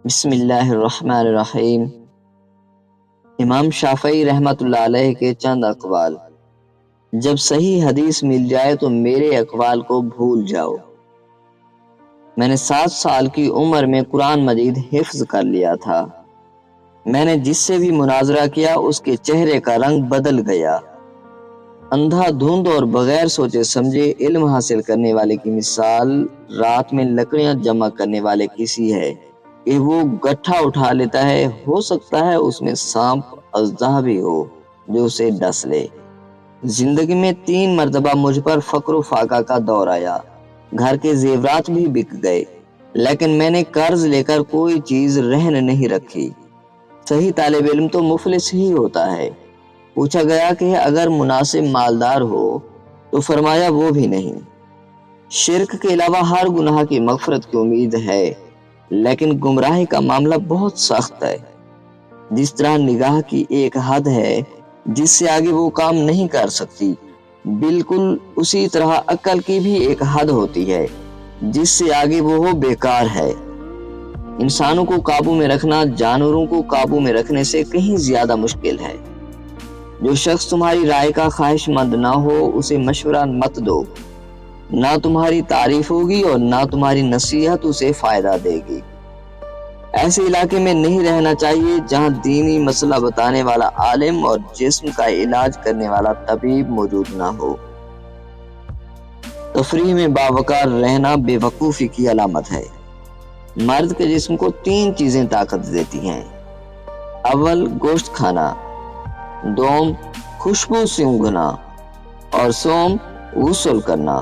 بسم اللہ الرحمن الرحیم۔ امام شافعی رحمۃ اللہ علیہ کے چند اقوال۔ جب صحیح حدیث مل جائے تو میرے اقوال کو بھول جاؤ۔ میں نے 7 سال کی عمر میں قرآن مجید حفظ کر لیا تھا۔ میں نے جس سے بھی مناظرہ کیا اس کے چہرے کا رنگ بدل گیا۔ اندھا دھند اور بغیر سوچے سمجھے علم حاصل کرنے والے کی مثال رات میں لکڑیاں جمع کرنے والے کسی ہے کہ وہ گٹھا اٹھا لیتا ہے، ہو سکتا ہے اس میں سانپ اژدہا بھی ہو جو اسے ڈس لے۔ زندگی میں 3 مرتبہ مجھ پر فقر و فاقہ کا دور آیا، گھر کے زیورات بھی بک گئے، لیکن میں نے قرض لے کر کوئی چیز رہن نہیں رکھی۔ صحیح طالب علم تو مفلس ہی ہوتا ہے۔ پوچھا گیا کہ اگر مناسب مالدار ہو تو فرمایا وہ بھی نہیں۔ شرک کے علاوہ ہر گناہ کی مغفرت کی امید ہے، لیکن گمراہی کا معاملہ بہت سخت ہے۔ جس طرح نگاہ کی ایک حد ہے جس سے آگے وہ کام نہیں کر سکتی، بالکل اسی طرح عقل کی بھی ایک حد ہوتی ہے جس سے آگے وہ بیکار ہے۔ انسانوں کو قابو میں رکھنا جانوروں کو قابو میں رکھنے سے کہیں زیادہ مشکل ہے۔ جو شخص تمہاری رائے کا خواہش مند نہ ہو اسے مشورہ مت دو، نہ تمہاری تعریف ہوگی اور نہ تمہاری نصیحت اسے فائدہ دے گی۔ ایسے علاقے میں نہیں رہنا چاہیے جہاں دینی مسئلہ بتانے والا عالم اور جسم کا علاج کرنے والا طبیب موجود نہ ہو۔ تفریح میں باوقار رہنا بے وقوفی کی علامت ہے۔ مرد کے جسم کو 3 چیزیں طاقت دیتی ہیں۔ اول گوشت کھانا، دوم خوشبو سونگھنا اور سوم غسل کرنا۔